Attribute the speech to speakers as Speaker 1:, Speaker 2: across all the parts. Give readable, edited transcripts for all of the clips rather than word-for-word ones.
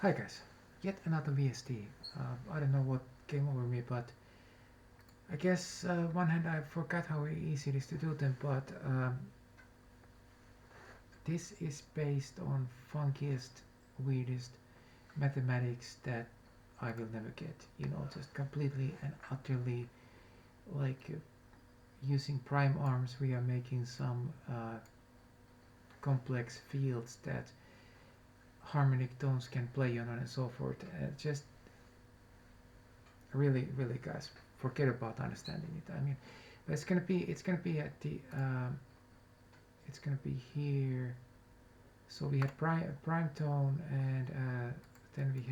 Speaker 1: Hi guys, yet another VST. I don't know what came over me, but I guess one hand I forgot how easy it is to do them, but this is based on funkiest, weirdest mathematics that I will never get. You know, just completely and utterly like using prime arms, we are making some complex fields that harmonic tones can play on and so forth. Just really, really, guys, forget about understanding it. I mean, it's gonna be at the it's gonna be here. So we had prime tone, and then we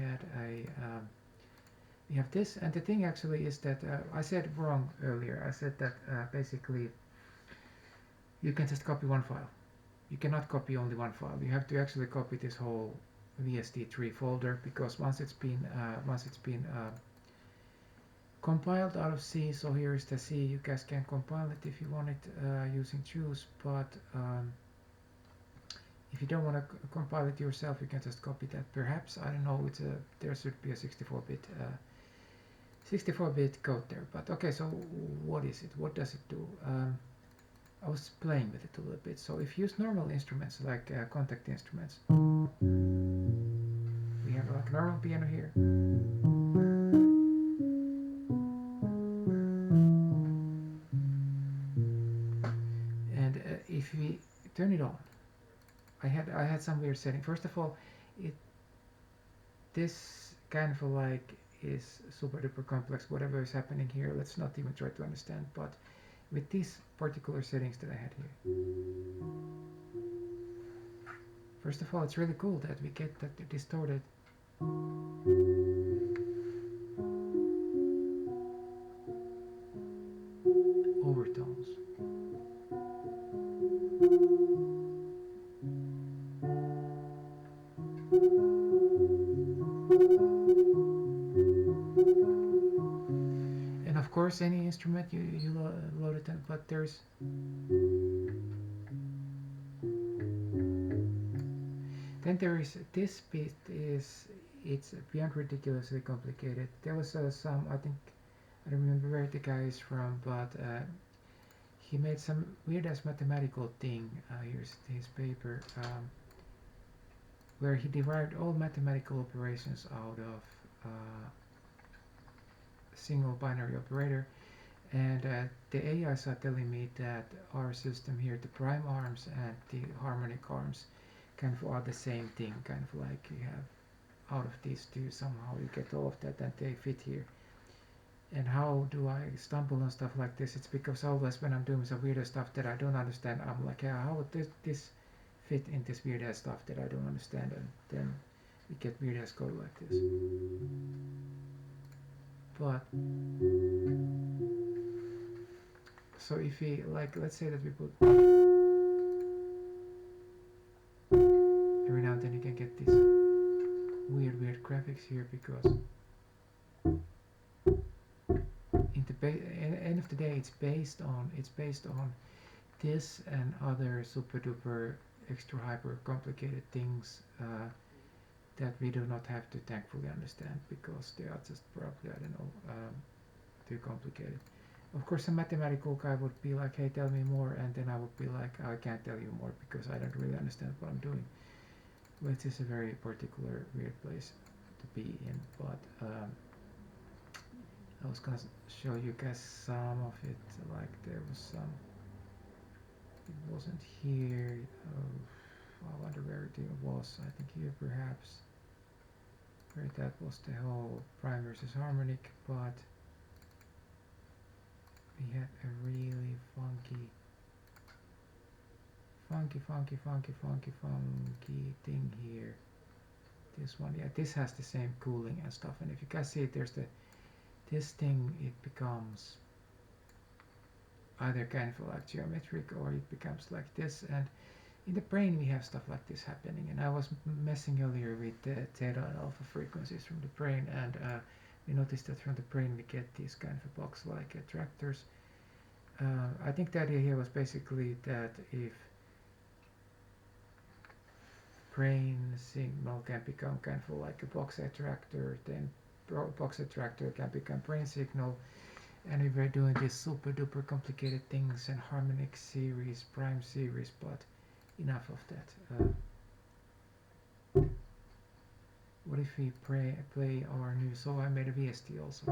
Speaker 1: have this. And the thing actually is that I said wrong earlier. I said that basically you can just copy one file. You cannot copy only one file. You have to actually copy this whole VST3 folder, because once it's been compiled out of C. So here is the C. You guys can compile it if you want it using choose, but if you don't want to compile it yourself, you can just copy that. Perhaps, I don't know, there should be a 64-bit code there. But okay, so what is it? What does it do? I was playing with it a little bit. So if you use normal instruments like contact instruments, we have like normal piano here, and if we turn it on, I had some weird setting. First of all, it this kind of like is super duper complex. Whatever is happening here, let's not even try to understand. But with these particular settings that I had here, first of all, it's really cool that we get that distorted overtones. And of course, any instrument you load it in, but there is this bit is it's beyond ridiculously complicated. There was some, I don't remember where the guy is from, but he made some weird ass mathematical thing. Here's his paper, where he derived all mathematical operations out of a single binary operator. And the AIs are telling me that our system here, the prime arms and the harmonic arms, kind of are the same thing. Kind of like you have out of these two, somehow you get all of that and they fit here. And how do I stumble on stuff like this? It's because always when I'm doing some weird stuff that I don't understand, I'm like, yeah, how would this fit in this weird ass stuff that I don't understand? And then we get weird ass code like this. But so if we, like, let's say that we put, every now and then you can get these weird graphics here, because in the end of the day it's based on this and other super duper extra hyper complicated things that we do not have to thankfully understand, because they are just probably, I don't know, too complicated. Of course, a mathematical guy would be like, hey, tell me more, and then I would be like, I can't tell you more because I don't really understand what I'm doing, which is a very particular weird place to be in. But I was gonna show you guys some of it, like there was some, it wasn't here. I wonder where it was. I think here perhaps, where that was the whole prime versus harmonic, but we had a really funky thing here. This one, yeah, this has the same cooling and stuff, and if you guys see it, there's this thing, it becomes either kind of like geometric or it becomes like this. And in the brain we have stuff like this happening, and I was messing earlier with the theta and alpha frequencies from the brain, and we noticed that from the brain we get these kind of a box like attractors. I think the idea here was basically that if brain signal can become kind of like a box attractor, then box attractor can become brain signal, and we were doing these super duper complicated things and harmonic series, prime series, but enough of that. What if we play our new, so I made a VST also.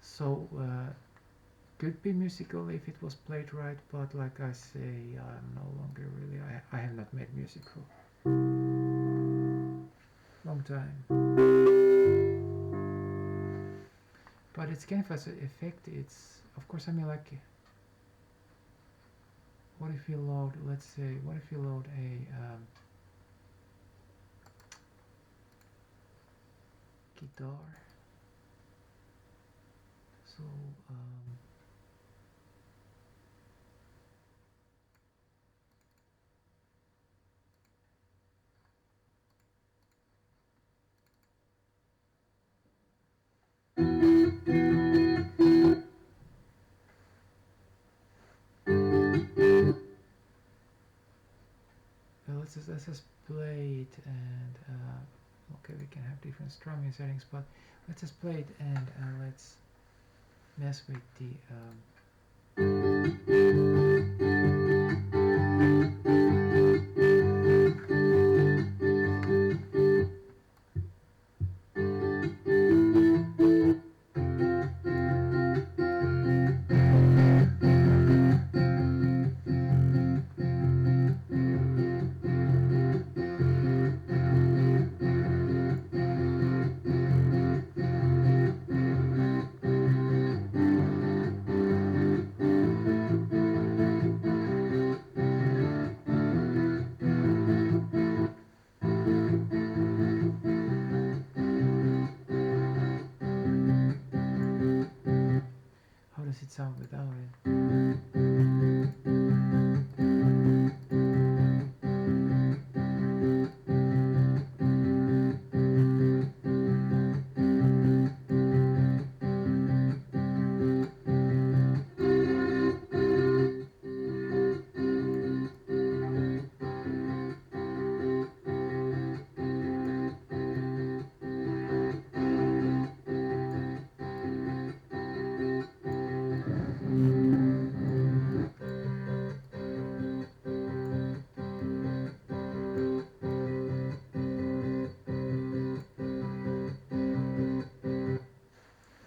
Speaker 1: So could be musical if it was played right, but like I say, I'm no longer really. I have not made music for long time. But it's kind of as an effect. It's of course I mean like, what if you load? Let's say, what if you load a guitar? So let's just play it and okay, we can have different strumming settings, but let's just play it and let's mess with the how does it sound without it?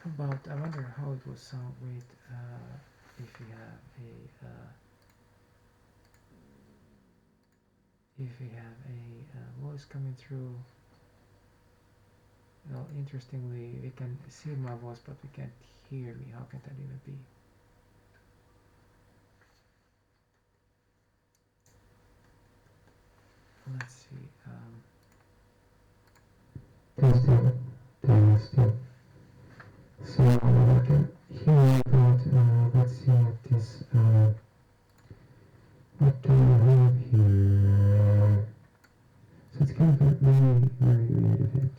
Speaker 1: How about, I wonder how it will sound with if you have a voice coming through. Well, interestingly, we can see my voice, but we can't hear me. How can that even be? Let's see. Testing, testing. So I can hear that. Let's see if this. What do we have here? So it's kind of a very, very weird effect.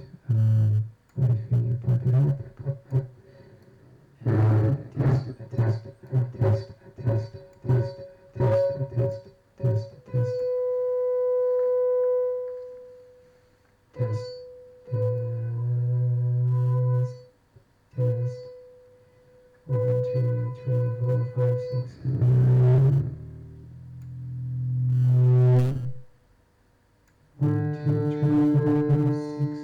Speaker 1: What if we pump it up? Test, test, test, test, test, test, test, test, test. Test, test, test. 1, 2, 3, 4, 5, 6, 7. 1, 2, 3, 4, 5, 6.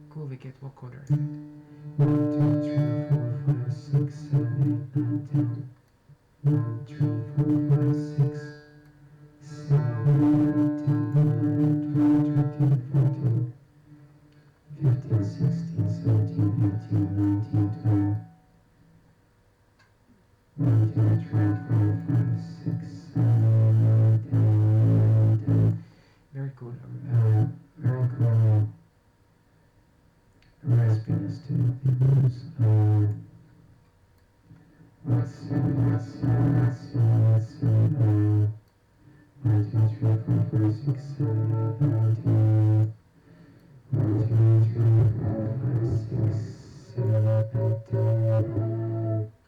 Speaker 1: Cool, we get vocoder effect. 1, 2, 3, 4, 5, 6, 7, 8, 9, 10. 1, 2, 3, 4, 5, 6, 7, 8, 10, 11, 12, 13, 14, 15, 16, 17, 18, 19, 20. 1, 2, 3, 4, 5, 6, 7, 8, 9, 10, 11, 12. Very raspiness to the voice. Let's see, let's see, let's see, let's see. 1, 2, 3, 4, 5, 6, 7, 8, 9, 10. 1, 2, 3, 4, 5, 6, 7, 8, 9, 10.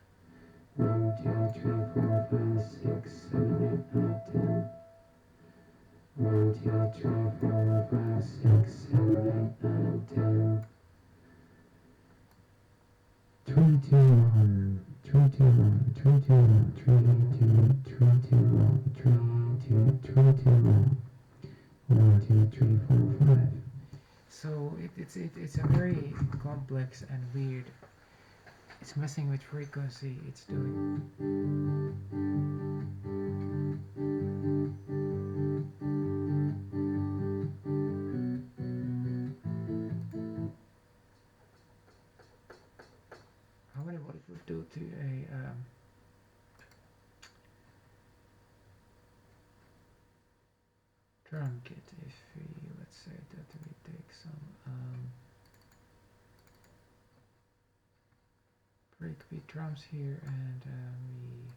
Speaker 1: 1, 2, 3, 4, 5, 6, 7, 8, 9, 10. 1, 2, 3, 4, 5, 6, 7, 8, 9, 10. 3, 2, 1, 3, 2, 1, 3, 2, 1, 3, 2, 3, 2, 1, 3, 2, 3, 2, 1. 1, 2, 3, 4, 5. So it's a very complex and weird. It's messing with frequency. It's doing. I wonder what it would do to a drum kit if we, let's say that we take some breakbeat drums here and we.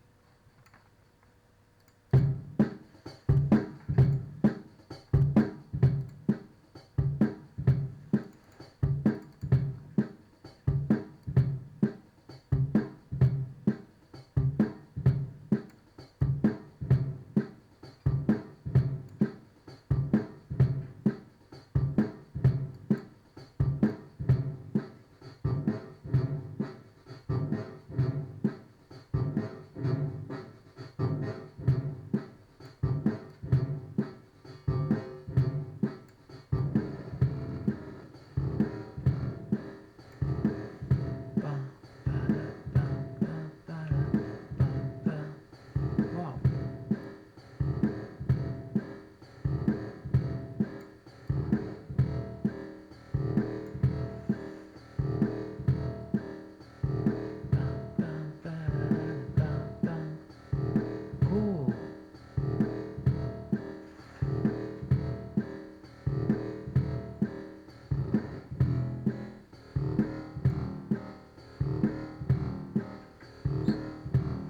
Speaker 1: Wow. Cool.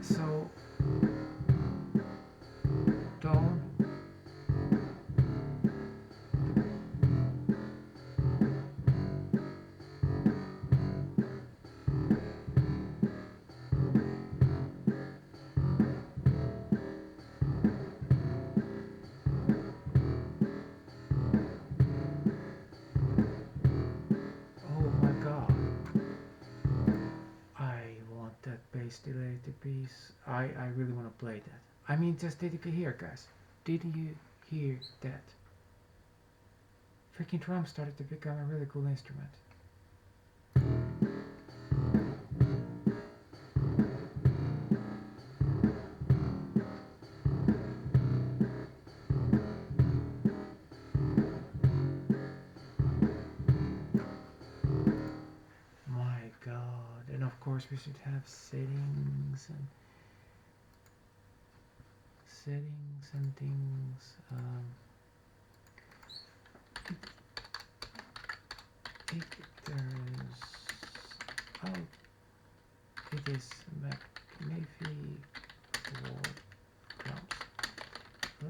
Speaker 1: So tone. Oh my god. I want that bass delay to be. I really want to play that. I mean, just did you hear, guys? Did you hear that? Freaking drum started to become a really cool instrument. My god. And of course we should have settings and things. It turns out it is magnificent drums.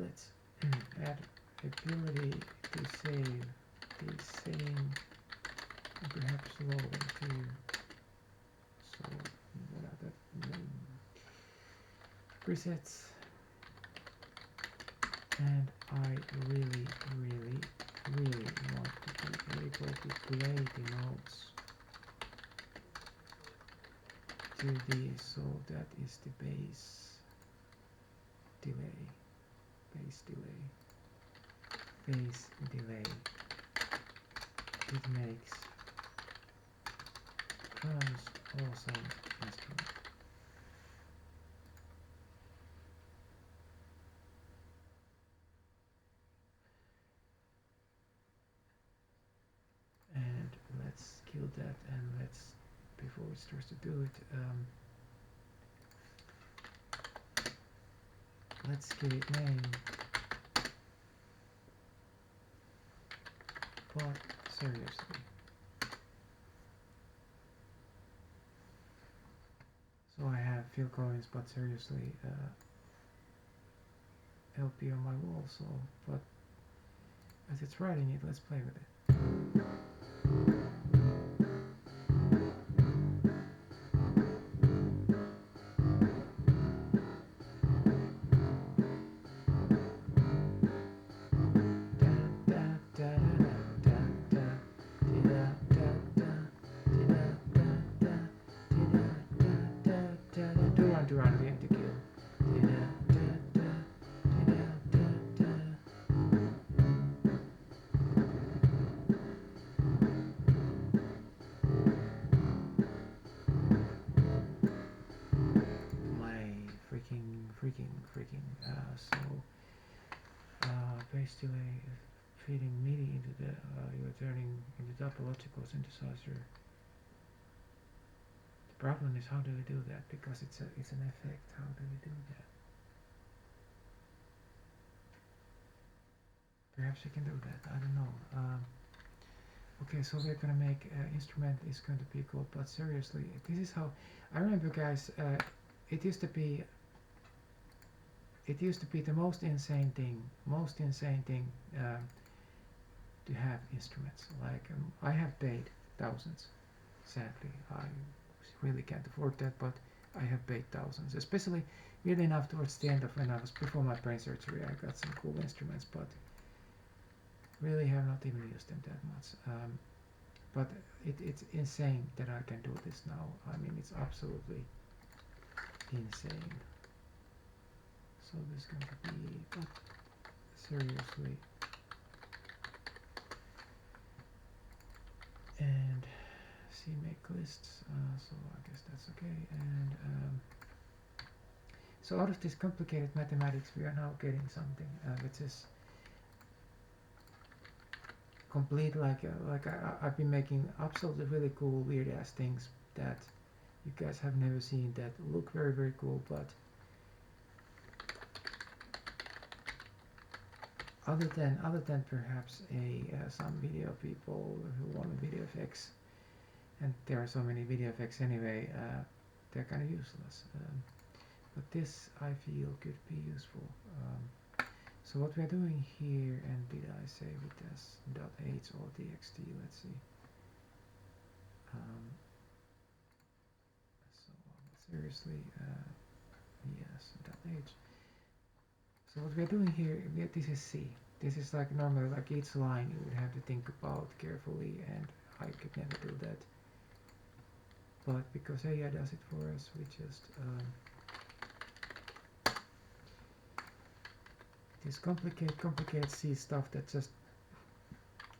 Speaker 1: Let's add ability to save the same perhaps low to so what are the presets, and I really want to be able to play the notes to this, so that is the bass delay. It makes drums awesome instrument. And let's kill that, and let's, before it starts to do it, let's give it name. But seriously, So I have Phil Collins, but seriously, LP on my wall. So, but as it's writing it, let's play with it. Duran Duran, we have to kill. My freaking. So, base delay is feeding MIDI into the. You're turning into topological synthesizer. The problem is how do we do that? Because it's an effect. How do we do that? Perhaps we can do that. I don't know. Okay, so we're gonna make instrument is going to be called. But seriously, this is how I remember, guys. It used to be. It used to be the most insane thing to have instruments. Like I have paid thousands. Sadly, I really can't afford that, but I have paid thousands. Especially really enough towards the end of when I was before my brain surgery. I got some cool instruments, but really have not even used them that much. But it's insane that I can do this now. I mean, it's absolutely insane. So this is going to be, but seriously. And see, make lists. So I guess that's okay. And so out of this complicated mathematics, we are now getting something which is complete. I've been making absolutely really cool, weird ass things that you guys have never seen that look very very cool, but other than perhaps some video people who want video effects, and there are so many video effects anyway, they're kind of useless. But this I feel could be useful. So what we're doing here, and did I save it as .h or .txt? Let's see. So seriously, yes, .h. So what we're doing here, this is C. This is like normally like each line you would have to think about carefully, and I could never do that. But because AI does it for us, we just this complicated C stuff that just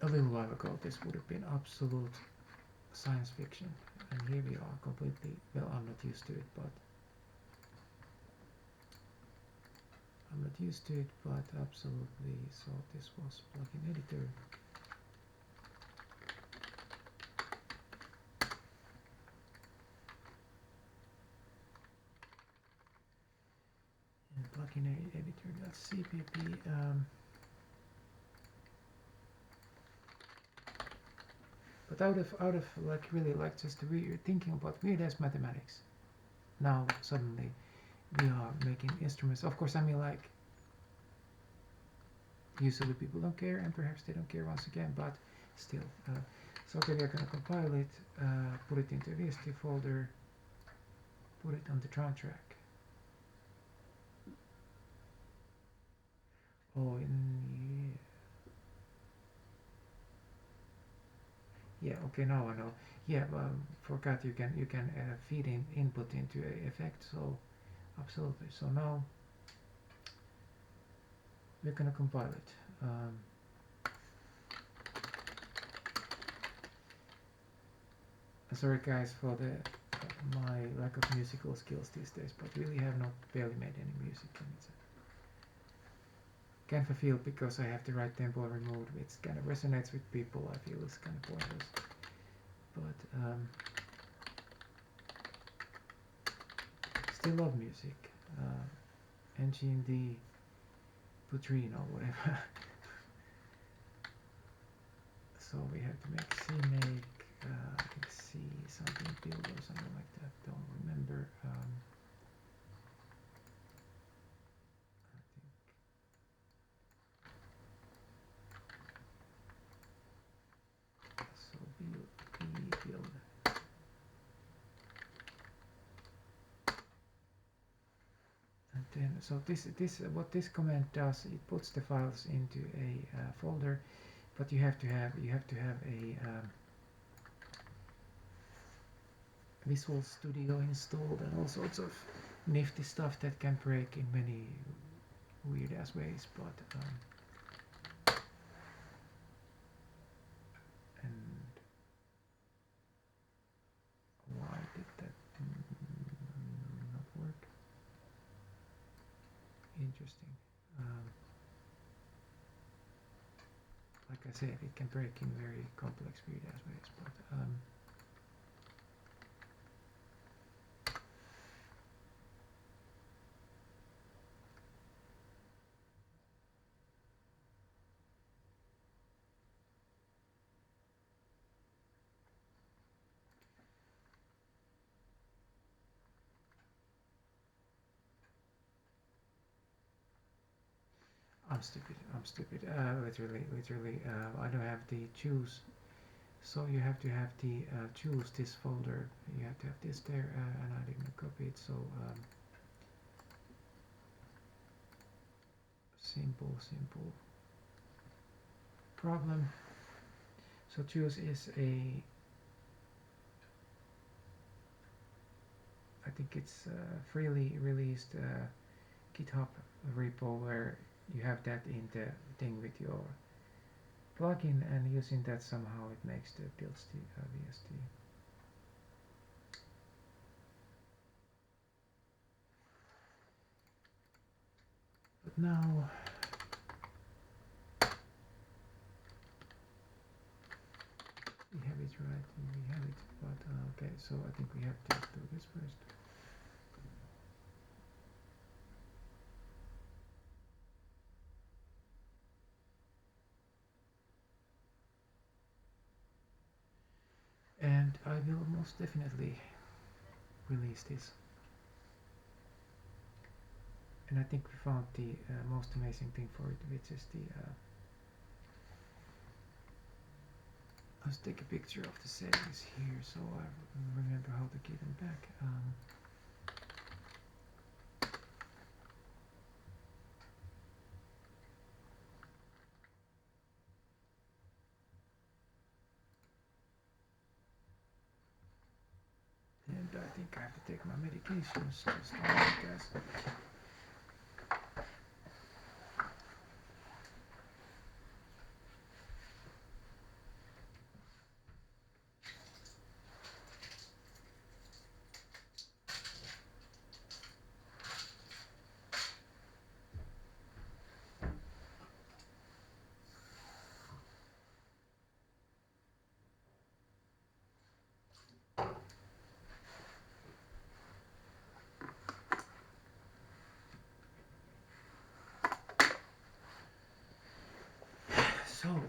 Speaker 1: a little while ago this would have been absolute science fiction, and here we are completely, well, I'm not used to it, but absolutely. So this was plugin editor. And plugin editor.cpp. But out of like really like just thinking about weird ass mathematics, now suddenly we are making instruments. Of course, I mean, like, usually people don't care, and perhaps they don't care once again, but still. So okay, we're gonna compile it, put it into a VST folder, put it on the drum track. Oh, yeah, okay, now I know. Yeah, forgot you can feed in input into a effect. So absolutely. So now we're gonna compile it. Sorry guys for my lack of musical skills these days, but really have not barely made any music, and it's kind of a feel because I have to write tempo removed, which kind of resonates with people. I feel it's kind of pointless, but still love music. NGND Putrino, whatever. So we have to make CMake, I think see, something build or something like that. Don't remember. I think so. Build. And then, so this what this command does, it puts the files into a folder, but you have to have a Visual Studio installed and all sorts of nifty stuff that can break in many weird ass ways. But and why did that not work? Interesting. Like I said, it can break in very complex weird ass ways. But I'm stupid. Literally. I don't have the choose. So you have to have the choose this folder. You have to have this there, and I didn't copy it. So simple problem. So choose is I think it's freely released GitHub repo where you have that in the thing with your plugin, and using that somehow it makes the builds the VST. But now we have it right, we have it, but okay, so I think we have to do this first. And I will most definitely release this. And I think we found the most amazing thing for it, which is the let's take a picture of the settings here so I remember how to get them back. And I think I have to take my medications just because. So, let's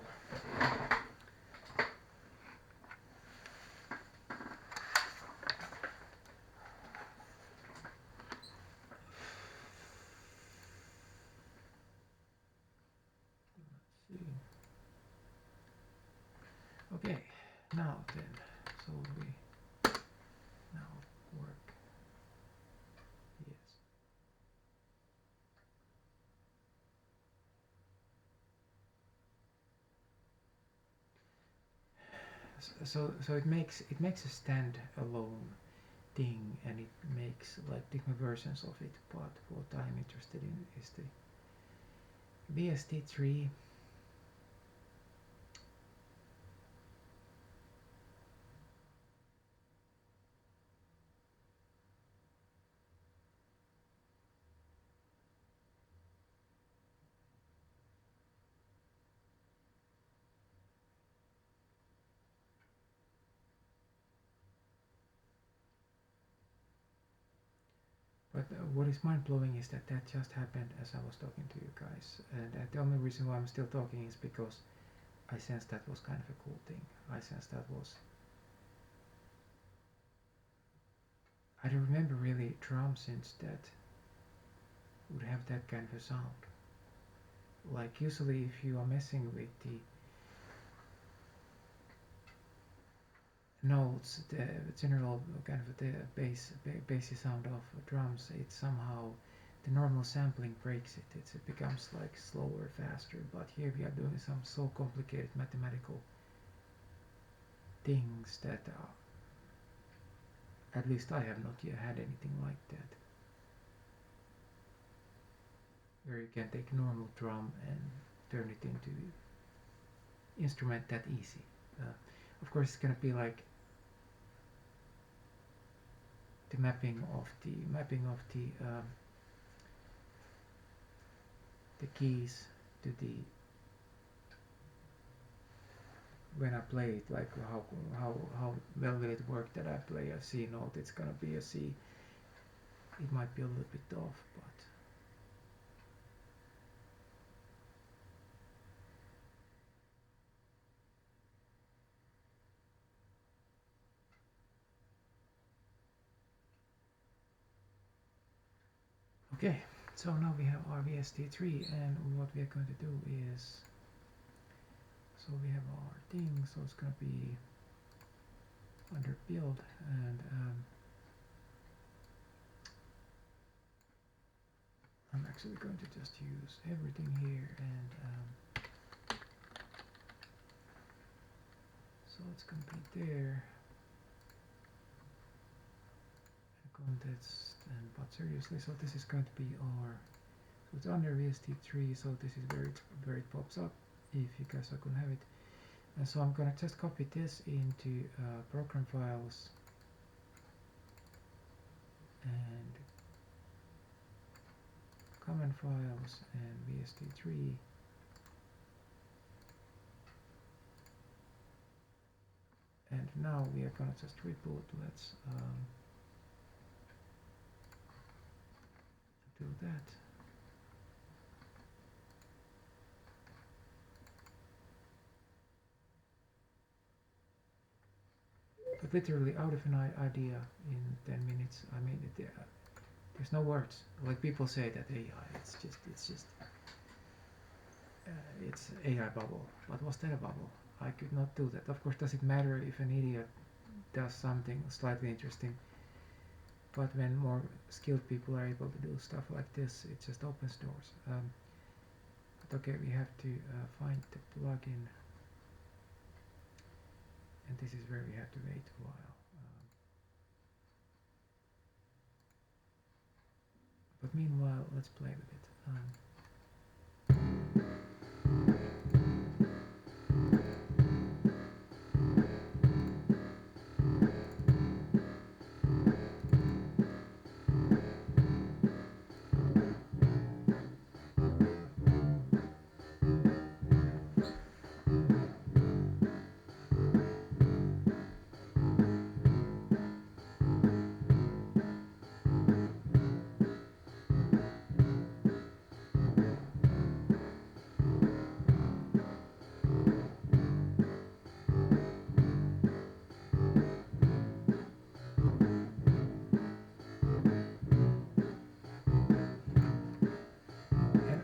Speaker 1: see. Okay, now then, so we now work. Yes. So it makes a stand-alone thing, and it makes like different versions of it. But what I'm interested in is the VST3. But what is mind-blowing is that just happened as I was talking to you guys, and the only reason why I'm still talking is because I sensed that was kind of a cool thing. I sensed that was I don't remember really drum synths that would have that kind of a sound. Like usually if you are messing with the notes, the general kind of the bassy sound of drums, it's somehow the normal sampling breaks it. It becomes like slower, faster. But here we are doing some so complicated mathematical things that at least I have not yet had anything like that, where you can take normal drum and turn it into instrument that easy. Of course, it's gonna be like the mapping of the keys to the when I play it, like how well will it work that I play a C note. It's gonna be a C. It might be a little bit off, but okay. So now we have our VST3, and what we are going to do is, so we have our thing, so it's gonna be under build, and I'm actually going to just use everything here, and so it's gonna be there, context, and but seriously, so this is going to be our, so it's under VST3, so this is where it pops up if you guys are gonna have it. And so I'm gonna just copy this into program files and command files and VST3, and now we are gonna just reboot. Let's do that. But literally out of an idea in 10 minutes. I mean, there's no words. Like people say that AI, it's AI bubble. But was that a bubble? I could not do that. Of course, does it matter if an idiot does something slightly interesting? But when more skilled people are able to do stuff like this, it just opens doors. But okay, we have to find the plugin, and this is where we have to wait a while. But meanwhile, let's play with it. And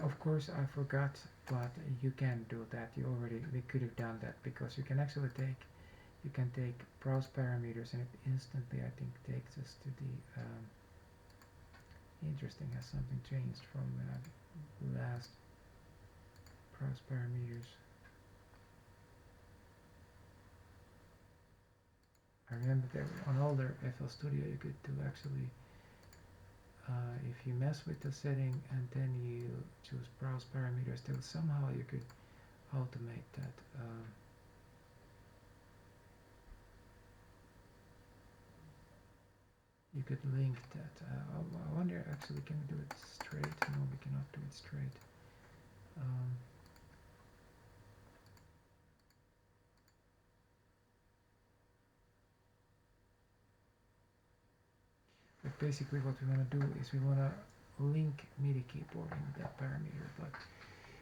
Speaker 1: of course, I forgot, but you can do that. We could have done that, because you can actually take browse parameters, and it instantly, I think, takes us to the interesting. Has something changed from when I last browse parameters? I remember that on older FL Studio you could do actually, if you mess with the setting and then you choose browse parameters, then somehow you could automate that. You could link that. I wonder, actually, can we do it straight? No, we cannot do it straight. But basically what we want to do is we want to link MIDI keyboard in that parameter. But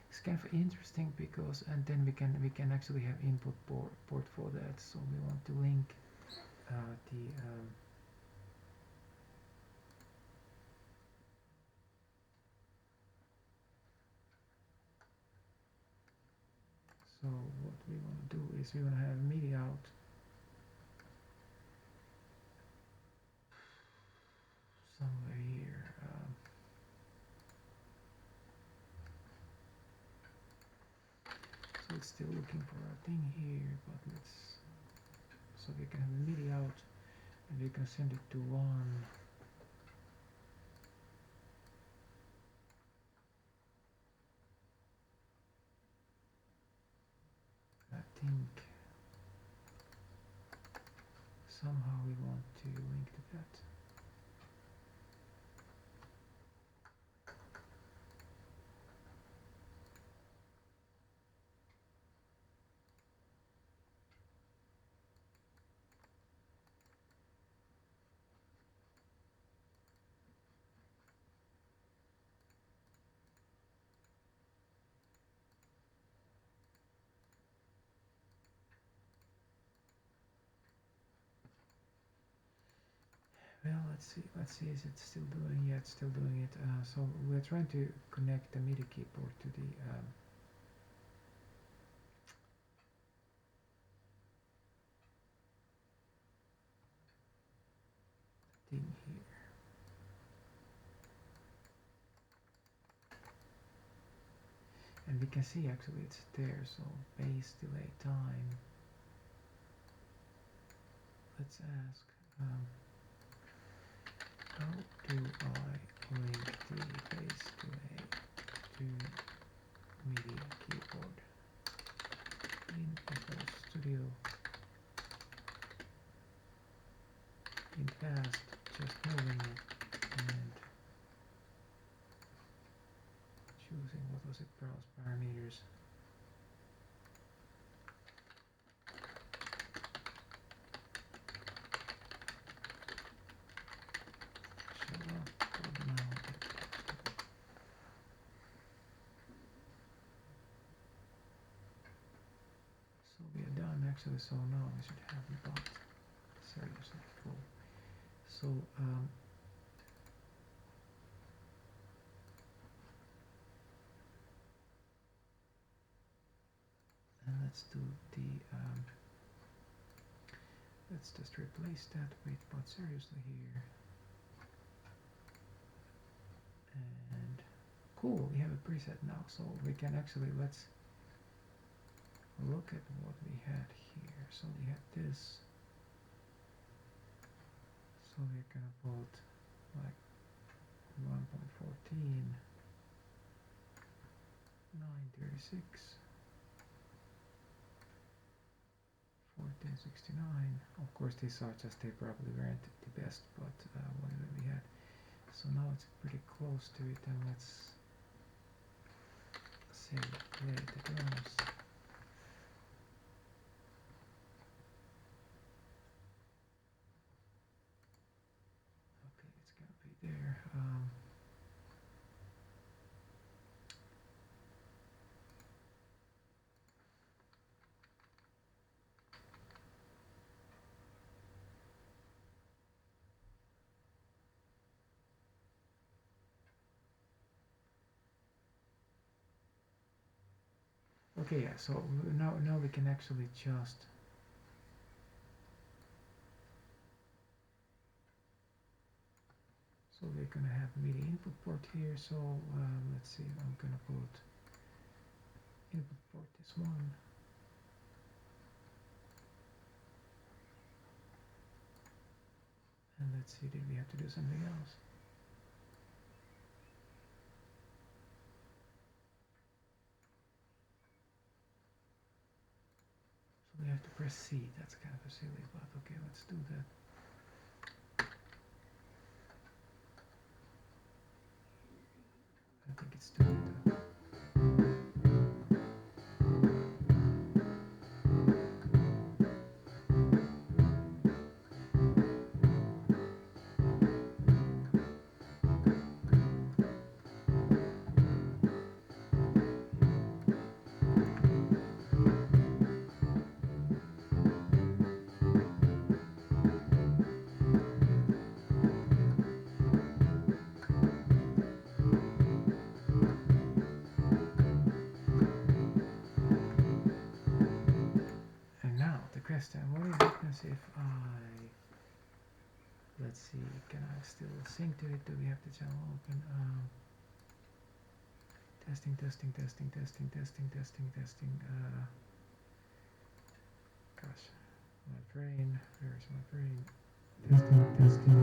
Speaker 1: it's kind of interesting because, and then we can actually have input port for that. So we want to link the So what we want to do is we want to have MIDI out somewhere here. So it's still looking for a thing here, but let's, so we can have a MIDI out and we can send it to one. I think somehow we want to link to that. Well, let's see, is it still doing? Yeah, it's still doing it. So we're trying to connect the MIDI keyboard to the thing here. And we can see actually it's there, so bass delay time. Let's ask, how do I link the bass delay to MIDI keyboard in FL Studio? In past, just moving it and choosing, what was it, browse parameters. Show up, but now so we are done actually, so now we should have the bot. Seriously, cool. So and let's do the let's just replace that with but seriously here. And cool, we have a preset now, so we can actually, let's look at what we had here. So we had this, so we're gonna put like 1.14, 936, 1469. Of course these are just, they probably weren't the best, but whatever we had. So now it's pretty close to it, and let's say play the drums. Okay, it's gonna be there. Okay, yeah, so now we can actually just so we're gonna have MIDI input port here, so let's see, I'm gonna put input port this one, and let's see, did we have to do something else? So we have to press C, that's kind of silly, but okay, let's do that. I think it's doing that. now the question, what happens if I, let's see, can I still sync to it? Do we have the channel open? Testing, testing, testing, testing, testing, testing, testing. Gosh, my brain, where's my brain? Testing, testing.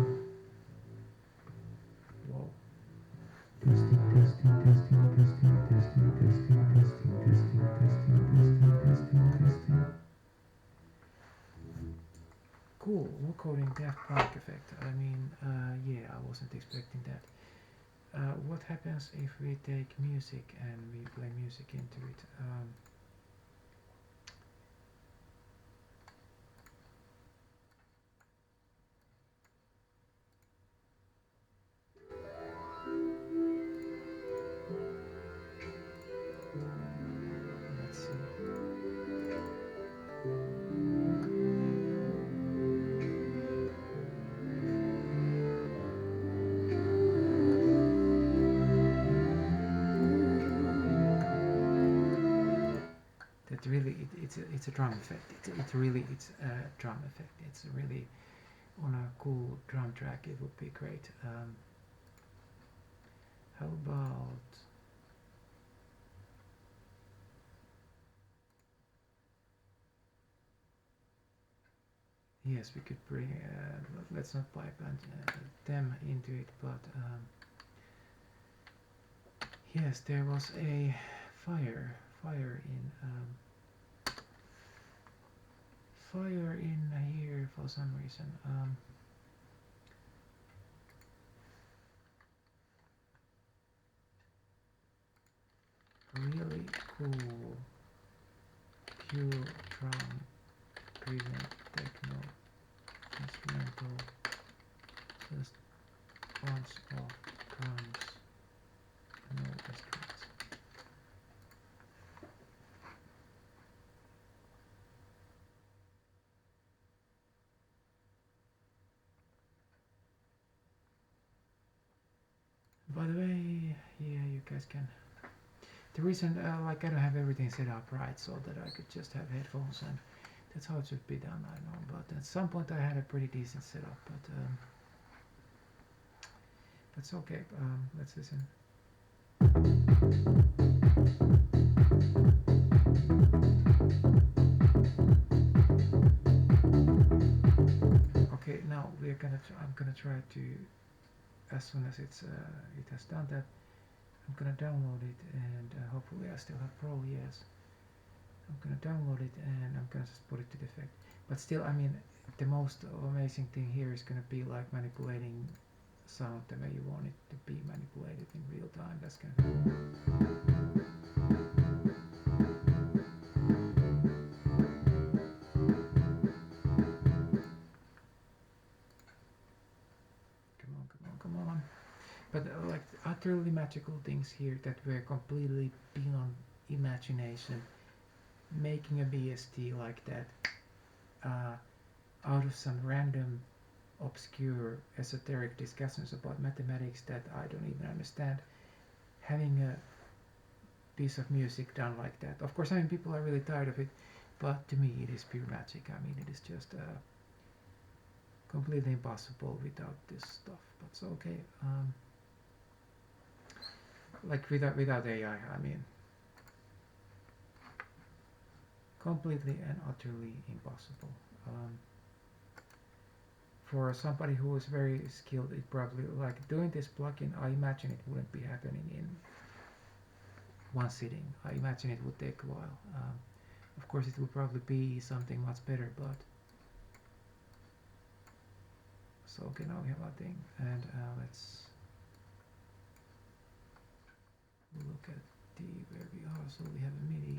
Speaker 1: Whoa. Testing, testing, testing, testing, testing, testing, testing, testing, testing, testing, testing, testing. Cool, we're coding Daft Punk effect. I mean, yeah, I wasn't expecting that. What happens if we take music and we play music into it? Let's see. That really, it's a drum effect. It's a drum effect. It's really on a cool drum track. It would be great. How about yes, we could bring. Let's not pipe them into it, but yes, there was a fire in fire in here for some reason. Really cool pure drum driven techno instrumental, just bunch of drums, no instruments. By the way, yeah, you guys can. The reason, like, I don't have everything set up right, so that I could just have headphones, and that's how it should be done. I know, but at some point I had a pretty decent setup, but that's okay. Let's listen. Okay, now we're gonna. I'm gonna try to, as soon as it has done that, I'm gonna download it, and hopefully I still have Pro. Yes, I'm gonna download it, and I'm gonna just put it to the effect. But still, I mean, the most amazing thing here is gonna be like manipulating sound the way you want it to be manipulated in real time. That's gonna be cool. Come on, come on, come on. But like utterly magical things here that were completely beyond imagination. Making a VST like that out of some random obscure esoteric discussions about mathematics that I don't even understand, having a piece of music done like that. Of course, I mean, people are really tired of it, but to me it is pure magic. I mean, it is just completely impossible without this stuff, but it's okay. Like without AI, I mean, completely and utterly impossible. For somebody who is very skilled, it probably, like doing this plugin, I imagine it wouldn't be happening in one sitting. I imagine it would take a while. Of course, it would probably be something much better, but so okay, now we have our thing, and let's look at the where we are. So we have a MIDI.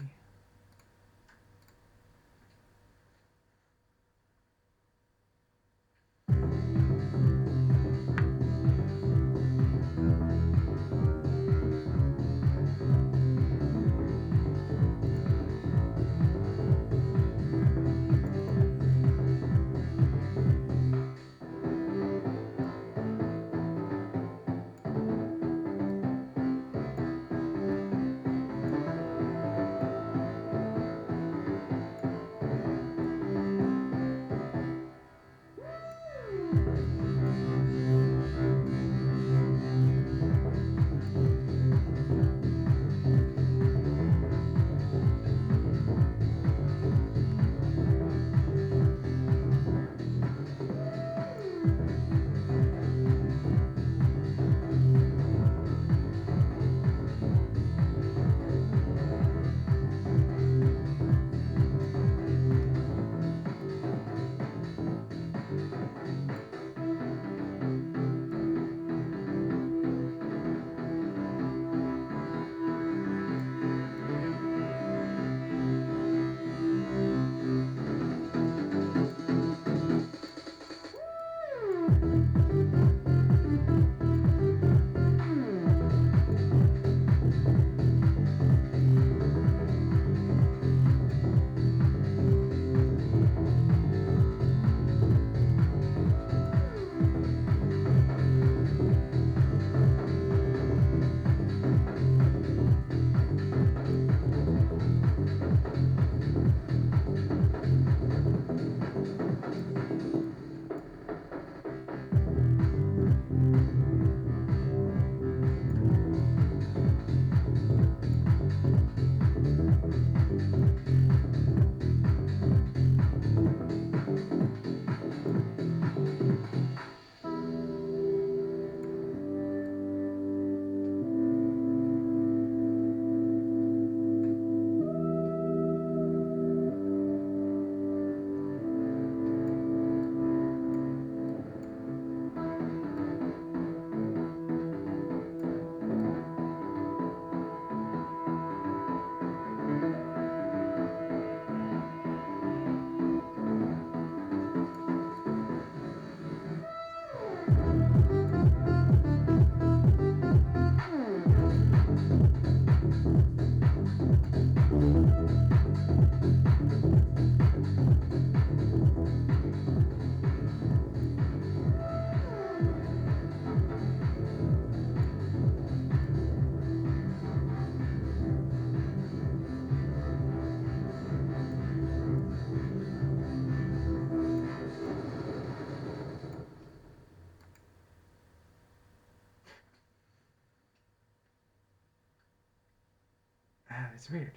Speaker 1: it's weird.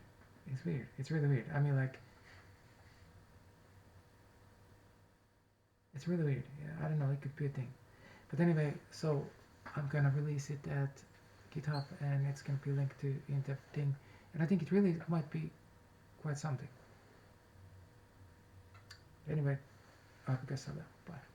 Speaker 1: It's weird. It's really weird. I mean, like, it's really weird. Yeah, I don't know. It could be a thing. But anyway, so I'm gonna release it at GitHub, and it's gonna be linked to in the thing. And I think it really might be quite something. Anyway, I guess I will. Bye.